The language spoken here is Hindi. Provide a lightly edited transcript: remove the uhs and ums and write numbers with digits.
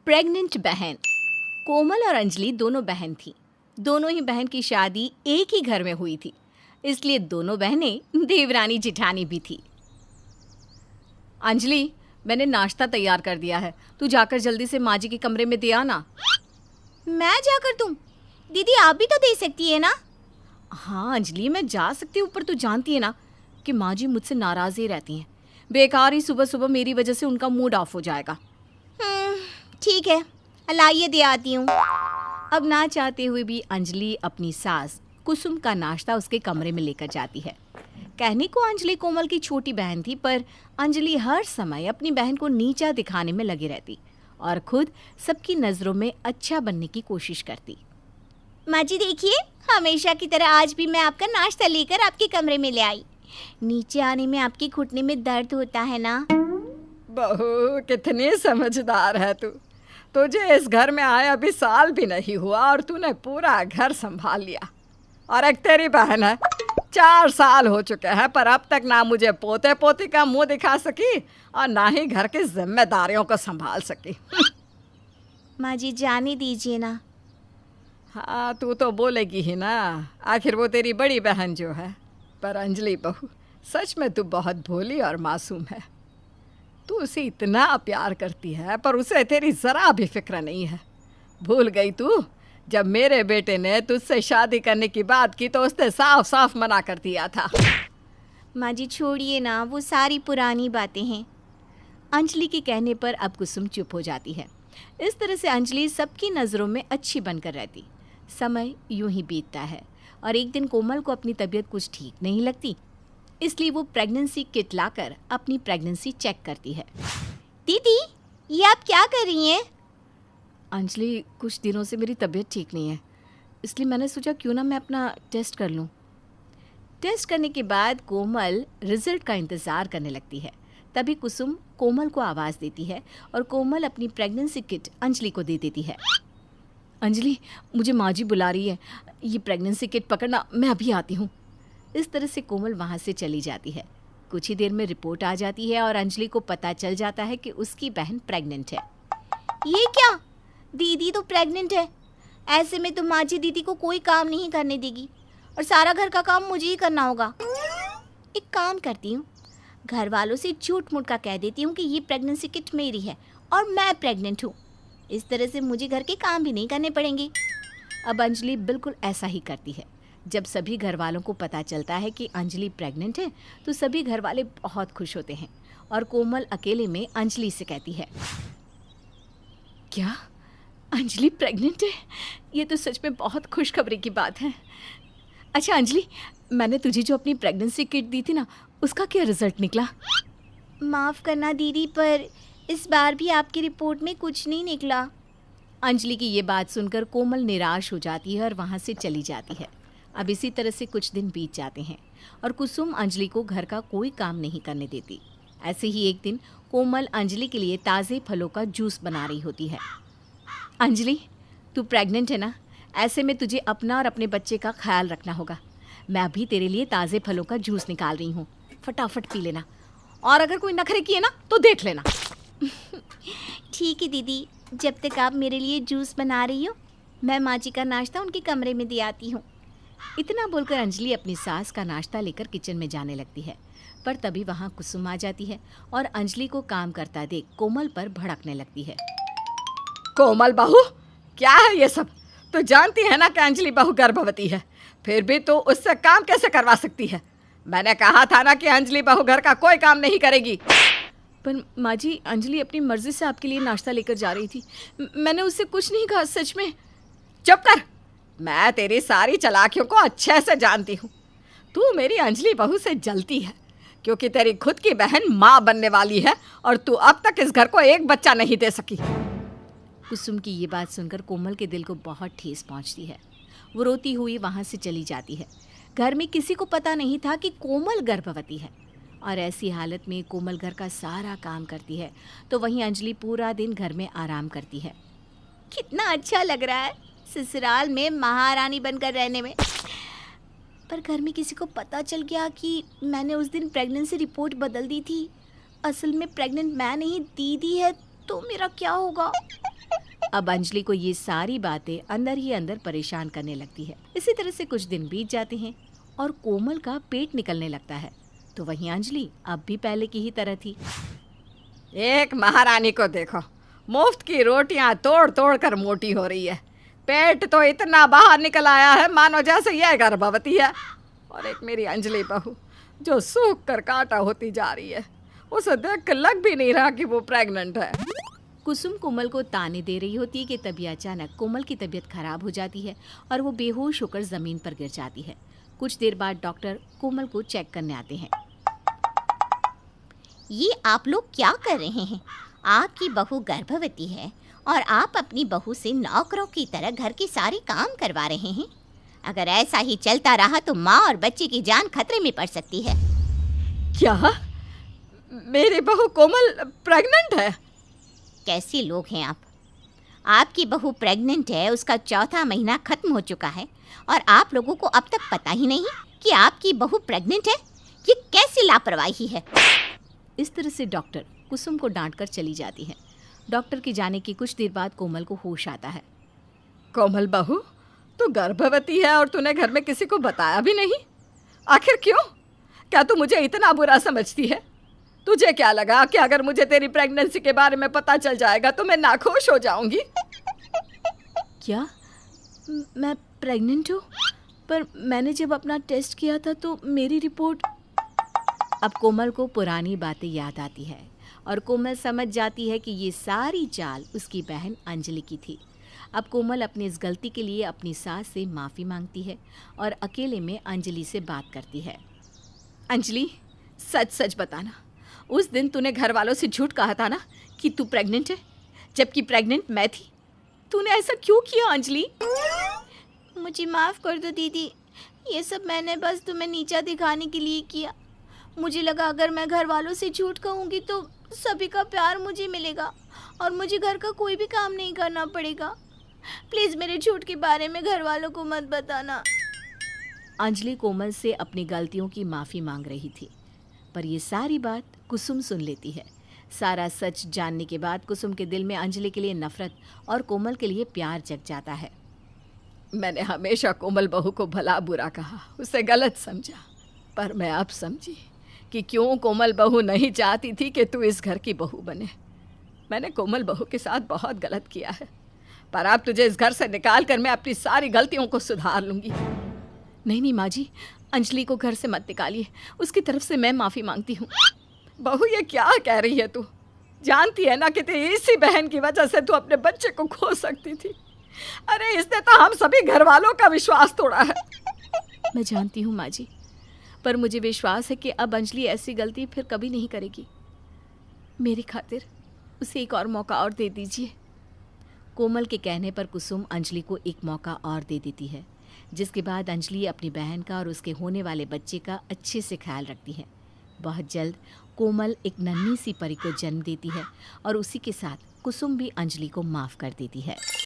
प्रेग्नेंट बहन। कोमल और अंजलि दोनों बहन थीं। दोनों ही बहन की शादी एक ही घर में हुई थी, इसलिए दोनों बहनें देवरानी जिठानी भी थी। अंजलि, मैंने नाश्ता तैयार कर दिया है, तू जाकर जल्दी से माँ जी के कमरे में दे आना। मैं जाकर दूं? दीदी आप भी तो दे सकती है ना। हाँ अंजलि, मैं जा सकती हूँ, पर तू जानती है ना कि माँ जी मुझसे नाराज़ ही रहती हैं। बेकार ही सुबह सुबह मेरी वजह से उनका मूड ऑफ हो जाएगा। ठीक है, लाइए दे आती हूँ। अब ना चाहते हुए भी अंजलि अपनी सास कुसुम का नाश्ता उसके कमरे में लेकर जाती है। कहने को अंजलि कोमल की छोटी बहन थी, पर अंजलि हर समय अपनी बहन को नीचा दिखाने में लगी रहती और खुद सबकी नज़रों में अच्छा बनने की कोशिश करती। माँ जी देखिए, हमेशा की तरह आज भी मैं आपका नाश्ता लेकर आपके कमरे में ले आई। नीचे आने में आपके घुटने में दर्द होता है ना? बहू कितनी समझदार है तू। तुझे इस घर में आए अभी साल भी नहीं हुआ और तूने पूरा घर संभाल लिया। और एक तेरी बहन है, 4 साल हो चुके हैं, पर अब तक ना मुझे पोते पोती का मुंह दिखा सकी और ना ही घर की जिम्मेदारियों को संभाल सकी। माँ जी जाने दीजिए ना। हाँ तू तो बोलेगी ही ना, आखिर वो तेरी बड़ी बहन जो है। पर अंजलि बहू, सच में तू बहुत भोली और मासूम है। तू उसे इतना प्यार करती है, पर उसे तेरी ज़रा भी फिक्र नहीं है। भूल गई तू, जब मेरे बेटे ने तुझसे शादी करने की बात की तो उसने साफ साफ मना कर दिया था। माँ जी छोड़िए ना, वो सारी पुरानी बातें हैं। अंजलि के कहने पर अब कुसुम चुप हो जाती है। इस तरह से अंजलि सबकी नज़रों में अच्छी बनकर रहती। समय यूं ही बीतता है और एक दिन कोमल को अपनी तबीयत कुछ ठीक नहीं लगती, इसलिए वो प्रेगनेंसी किट लाकर अपनी प्रेगनेंसी चेक करती है। दीदी ये आप क्या कर रही हैं? अंजलि, कुछ दिनों से मेरी तबीयत ठीक नहीं है, इसलिए मैंने सोचा क्यों ना मैं अपना टेस्ट कर लूं। टेस्ट करने के बाद कोमल रिजल्ट का इंतज़ार करने लगती है। तभी कुसुम कोमल को आवाज़ देती है और कोमल अपनी प्रेगनेंसी किट अंजलि को दे देती है। अंजलि, मुझे माँ जी बुला रही है, ये प्रेगनेंसी किट पकड़ना, मैं अभी आती हूँ। इस तरह से कोमल वहाँ से चली जाती है। कुछ ही देर में रिपोर्ट आ जाती है और अंजलि को पता चल जाता है कि उसकी बहन प्रेग्नेंट है। ये क्या? दीदी तो प्रेग्नेंट है। ऐसे में तो माँ जी दीदी को कोई काम नहीं करने देगी और सारा घर का काम मुझे ही करना होगा। एक काम करती हूँ, घर वालों से झूठ मूठ का कह देती हूँ कि ये प्रेगनेंसी किट मेरी है और मैं प्रेग्नेंट हूँ। इस तरह से मुझे घर के काम भी नहीं करने पड़ेंगे। अब अंजलि बिल्कुल ऐसा ही करती है। जब सभी घर वालों को पता चलता है कि अंजलि प्रेग्नेंट है तो सभी घर वाले बहुत खुश होते हैं और कोमल अकेले में अंजलि से कहती है, क्या अंजलि प्रेग्नेंट है? ये तो सच में बहुत खुशखबरी की बात है। अच्छा अंजलि, मैंने तुझे जो अपनी प्रेगनेंसी किट दी थी ना, उसका क्या रिजल्ट निकला? माफ़ करना दीदी, पर इस बार भी आपकी रिपोर्ट में कुछ नहीं निकला। अंजलि की ये बात सुनकर कोमल निराश हो जाती है और वहाँ से चली जाती है। अब इसी तरह से कुछ दिन बीत जाते हैं और कुसुम अंजलि को घर का कोई काम नहीं करने देती। ऐसे ही एक दिन कोमल अंजलि के लिए ताज़े फलों का जूस बना रही होती है। अंजलि, तू प्रेग्नेंट है ना, ऐसे में तुझे अपना और अपने बच्चे का ख्याल रखना होगा। मैं अभी तेरे लिए ताज़े फलों का जूस निकाल रही हूँ, फटाफट पी लेना, और अगर कोई नखरे किए ना तो देख लेना। ठीक है दीदी, जब तक आप मेरे लिए जूस बना रही हो मैं माँ जी का नाश्ता उनके कमरे में दे आती हूँ। इतना बोलकर अंजलि अपनी सास का नाश्ता लेकर किचन में जाने लगती है, पर तभी वहाँ कुसुम आ जाती है और अंजलि को काम करता देख कोमल पर भड़कने लगती है। कोमल बहू, क्या है ये सब? तो जानती है ना कि अंजलि बहू गर्भवती है, फिर भी तो उससे काम कैसे करवा सकती है? मैंने कहा था ना कि अंजलि बहू घर का कोई काम नहीं करेगी। पर माँ जी, अंजलि अपनी मर्जी से आपके लिए नाश्ता लेकर जा रही थी, मैंने उससे कुछ नहीं कहा, सच में। चुप कर, मैं तेरी सारी चालाकियों को अच्छे से जानती हूँ। तू मेरी अंजलि बहू से जलती है क्योंकि तेरी खुद की बहन माँ बनने वाली है और तू अब तक इस घर को एक बच्चा नहीं दे सकी। कुसुम की ये बात सुनकर कोमल के दिल को बहुत ठेस पहुंचती है। वो रोती हुई वहाँ से चली जाती है। घर में किसी को पता नहीं था कि कोमल गर्भवती है और ऐसी हालत में कोमल घर का सारा काम करती है तो वहीं अंजलि पूरा दिन घर में आराम करती है। कितना अच्छा लग रहा है ससुराल में महारानी बनकर रहने में। पर घर में किसी को पता चल गया कि मैंने उस दिन प्रेगनेंसी रिपोर्ट बदल दी थी, असल में प्रेग्नेंट मैं नहीं दीदी है, तो मेरा क्या होगा? अब अंजलि को ये सारी बातें अंदर ही अंदर परेशान करने लगती है। इसी तरह से कुछ दिन बीत जाते हैं और कोमल का पेट निकलने लगता है। तो वहीं अंजलि अब भी पहले की ही तरह थी। एक महारानी को देखो, मुफ्त की रोटियां तोड़ तोड़ कर मोटी हो रही है। पेट तो इतना बाहर निकल आया है मानो जैसे यह गर्भवती है। और एक मेरी अंजलि बहू जो सूख कर कांटा होती जा रही है, उसे देख कर लग भी नहीं रहा कि वो प्रेग्नेंट है। कुसुम कोमल को ताने दे रही होती है कि तभी अचानक कोमल की तबीयत खराब हो जाती है और वो बेहोश होकर ज़मीन पर गिर जाती है। कुछ देर बाद डॉक्टर कोमल को चेक करने आते हैं। ये आप लोग क्या कर रहे हैं? आपकी बहू गर्भवती है और आप अपनी बहू से नौकरों की तरह घर के सारे काम करवा रहे हैं। अगर ऐसा ही चलता रहा तो माँ और बच्चे की जान खतरे में पड़ सकती है। क्या मेरी बहू कोमल प्रेग्नेंट है? कैसे लोग हैं आप? आपकी बहू प्रेग्नेंट है, उसका चौथा महीना खत्म हो चुका है और आप लोगों को अब तक पता ही नहीं कि आपकी बहू प्रेग्नेंट है। ये कैसी लापरवाही है? इस तरह से डॉक्टर कुसुम को डांटकर चली जाती है। डॉक्टर के जाने के कुछ देर बाद कोमल को होश आता है। कोमल बहू, तू गर्भवती है और तूने घर में किसी को बताया भी नहीं? आखिर क्यों? क्या तू मुझे इतना बुरा समझती है? तुझे क्या लगा कि अगर मुझे तेरी प्रेगनेंसी के बारे में पता चल जाएगा तो मैं नाखुश हो जाऊंगी? क्या मैं प्रेग्नेंट हूँ? पर मैंने जब अपना टेस्ट किया था तो मेरी रिपोर्ट। अब कोमल को पुरानी बातें याद आती है और कोमल समझ जाती है कि ये सारी चाल उसकी बहन अंजलि की थी। अब कोमल अपनी इस गलती के लिए अपनी सास से माफ़ी मांगती है और अकेले में अंजलि से बात करती है। अंजलि, सच सच बताना, उस दिन तूने घर वालों से झूठ कहा था ना कि तू प्रेग्नेंट है, जबकि प्रेग्नेंट मैं थी। तूने ऐसा क्यों किया अंजलि? मुझे माफ़ कर दो दीदी, ये सब मैंने बस तुम्हें नीचा दिखाने के लिए किया। मुझे लगा अगर मैं घर वालों से झूठ कहूँगी तो सभी का प्यार मुझे मिलेगा और मुझे घर का कोई भी काम नहीं करना पड़ेगा। प्लीज़ मेरे झूठ के बारे में घर वालों को मत बताना। अंजलि कोमल से अपनी गलतियों की माफ़ी मांग रही थी, पर ये सारी बात कुसुम सुन लेती है। सारा सच जानने के बाद कुसुम के दिल में अंजलि के लिए नफरत और कोमल के लिए प्यार जग जाता है। मैंने हमेशा कोमल बहू को भला बुरा कहा, उसे गलत समझा, पर मैं अब समझी कि क्यों कोमल बहू नहीं चाहती थी कि तू इस घर की बहू बने। मैंने कोमल बहू के साथ बहुत गलत किया है, पर अब तुझे इस घर से निकाल कर मैं अपनी सारी गलतियों को सुधार लूँगी। नहीं नहीं माँ जी, अंजलि को घर से मत निकालिए, उसकी तरफ से मैं माफ़ी मांगती हूँ। बहू, ये क्या कह रही है तू? जानती है ना कि तेरी इसी बहन की वजह से तू अपने बच्चे को खो सकती थी। अरे इसने तो हम सभी घर वालों का विश्वास तोड़ा है। मैं जानती हूँ माँ जी, पर मुझे विश्वास है कि अब अंजलि ऐसी गलती फिर कभी नहीं करेगी। मेरी खातिर उसे एक और मौका और दे दीजिए। कोमल के कहने पर कुसुम अंजलि को एक मौका और दे देती है, जिसके बाद अंजलि अपनी बहन का और उसके होने वाले बच्चे का अच्छे से ख्याल रखती है। बहुत जल्द कोमल एक नन्ही सी परी को जन्म देती है और उसी के साथ कुसुम भी अंजलि को माफ़ कर देती है।